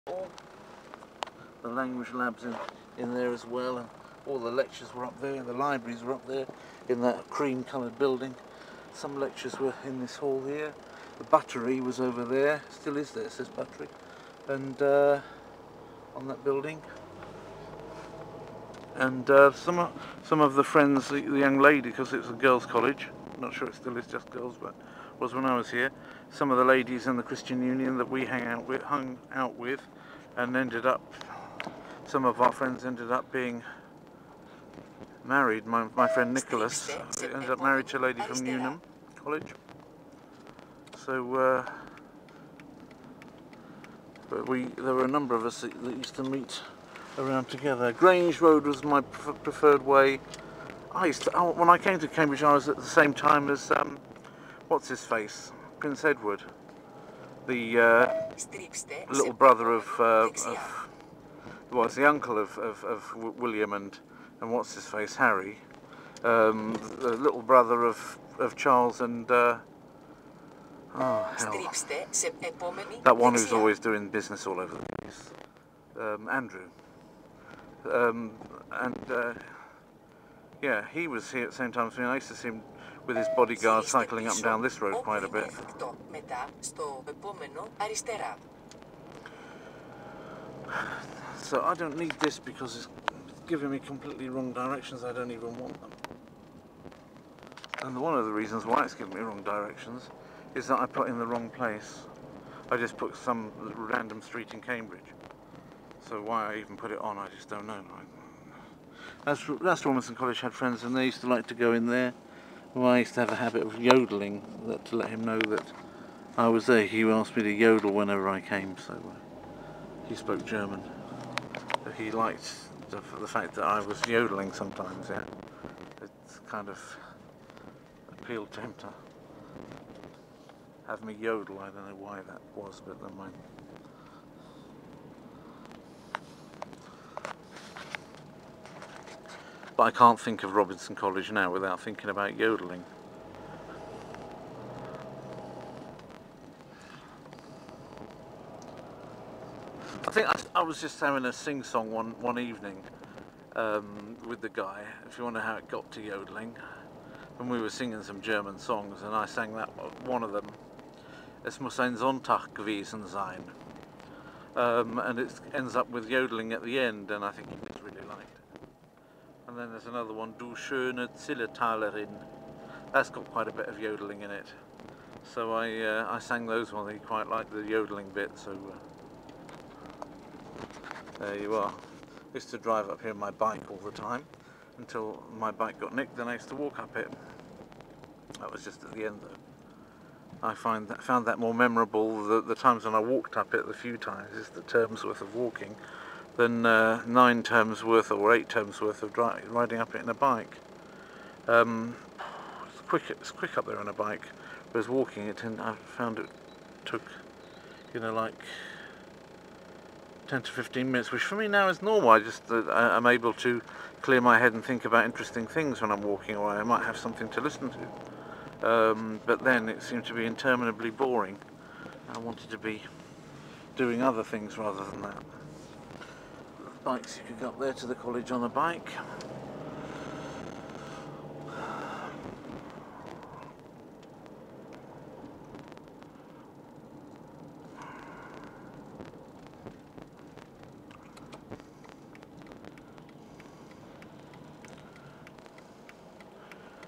All the language labs in there as well, and all the lectures were up there, the libraries were up there in that cream coloured building. Some lectures were in this hall here. The buttery was over there, still is there, it says buttery, and on that building. And some of the friends, the young lady, because it was a girls' college, I'm not sure it still is just girls, but it was when I was here. Some of the ladies in the Christian Union that we hung out with, and ended up, some of our friends ended up being married. My friend Nicholas ended up married to a lady from Newnham College. So, but there were a number of us that used to meet around together. Grange Road was my preferred way. When I came to Cambridge, I was at the same time as what's his face, Prince Edward, the little brother of the uncle of William and what's his face, Harry, the little brother of Charles and oh hell, that one who's always doing business all over the place, Andrew. Yeah, he was here at the same time as me. I used to see him with his bodyguard cycling up and down this road quite a bit. So I don't need this because it's giving me completely wrong directions. I don't even want them. And one of the reasons why it's giving me wrong directions is that I put in the wrong place. I just put some random street in Cambridge. So why I even put it on, I just don't know. As Rawlinson College had friends, and they used to like to go in there. Well, I used to have a habit of yodeling to let him know that I was there. He asked me to yodel whenever I came, so he spoke German. He liked the fact that I was yodeling sometimes, yeah. It kind of appealed to him to have me yodel. I don't know why that was, but never mind. But I can't think of Robinson College now without thinking about yodeling. I think I was just having a sing-song one evening with the guy, if you wonder how it got to yodeling, and we were singing some German songs, and I sang that one of them, Es muss ein Sonntag gewesen sein, and it ends up with yodeling at the end, and I think he just really liked it. And then there's another one, Du schöne Zillertalerin. That's got quite a bit of yodeling in it. So I sang those ones. He quite liked the yodeling bit. So there you are. I used to drive up here on my bike all the time until my bike got nicked. Then I used to walk up it. That was just at the end though. I found that more memorable. The times when I walked up it, the few times, is the term's worth of walking, than 9 terms worth or 8 terms worth of riding up it in a bike. It's quick up there on a bike, whereas walking it, I found it took, like 10 to 15 minutes, which for me now is normal. I'm able to clear my head and think about interesting things when I'm walking, or I might have something to listen to. But then it seemed to be interminably boring. I wanted to be doing other things rather than that. Bikes, you could go up there to the college on a bike.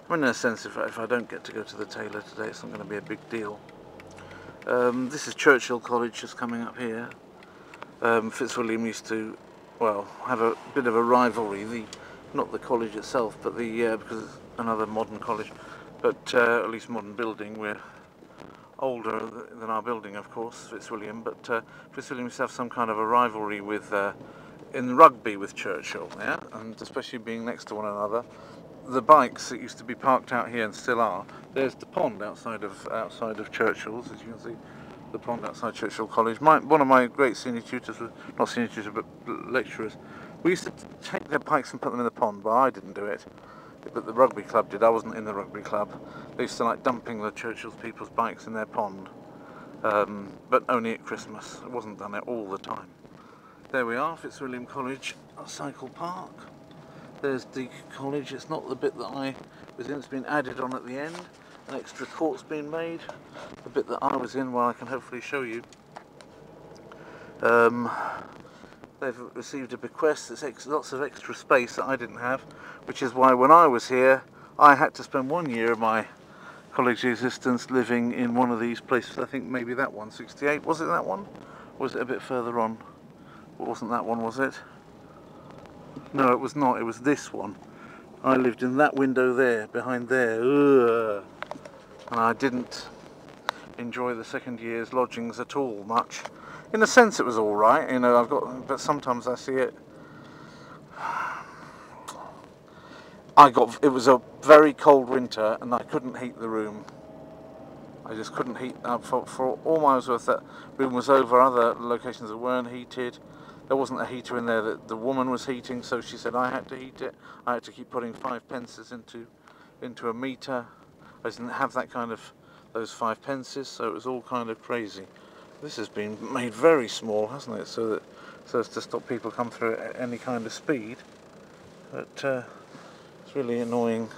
In a sense, if I don't get to go to the tailor today, it's not going to be a big deal. This is Churchill College just coming up here. Fitzwilliam used to, well, have a bit of a rivalry, not the college itself, but because it's another modern college, but at least modern building. We're older than our building, of course, Fitzwilliam, but Fitzwilliam used to have some kind of a rivalry with, in rugby with Churchill, yeah, and especially being next to one another. The bikes that used to be parked out here and still are, there's the pond outside of Churchill's, as you can see, the pond outside Churchill College. One of my great senior tutors, not senior tutors but lecturers, we used to take their bikes and put them in the pond, but I didn't do it. But the rugby club did. I wasn't in the rugby club. They used to like dumping the Churchill's people's bikes in their pond, but only at Christmas. It wasn't done all the time. There we are, Fitzwilliam College Cycle Park. There's the college. It's not the bit that I was in, it's been added on at the end. An extra court's been made. The bit that I was in, well, I can hopefully show you. They've received a bequest. There's lots of extra space that I didn't have, which is why when I was here I had to spend 1 year of my college existence living in one of these places. I think maybe that one, 68. Was it that one? Or was it a bit further on? It wasn't that one, was it? No, it was not. It was this one. I lived in that window there, behind there. Ugh. And I didn't enjoy the second year's lodgings at all much. In a sense, it was all right, you know. But sometimes I see it. It was a very cold winter, and I couldn't heat the room. I just couldn't heat. For all I was worth, that room was over other locations that weren't heated. There wasn't a heater in there that the woman was heating, so she said I had to heat it. I had to keep putting 5 pences into a meter. I didn't have that kind of those 5 pences, so it was all kind of crazy. This has been made very small, hasn't it? So as to stop people come through at any kind of speed. But it's really annoying.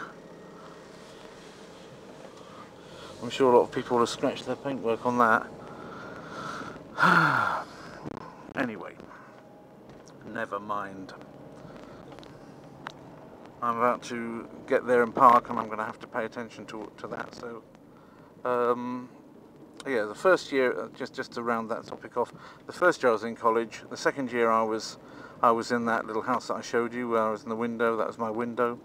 I'm sure a lot of people will have scratched their paintwork on that. Anyway. Never mind. I'm about to get there and park, and I'm going to have to pay attention to that. So, yeah, the first year, just to round that topic off, the first year I was in college. The second year I was in that little house that I showed you, where I was in the window. That was my window.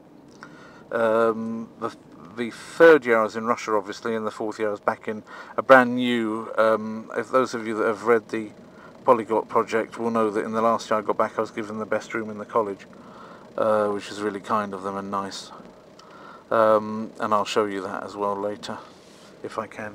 The third year I was in Russia, obviously, and the fourth year I was back in a brand new. If those of you that have read the Polyglot project will know that in the last year I got back I was given the best room in the college, which is really kind of them and nice, and I'll show you that as well later if I can.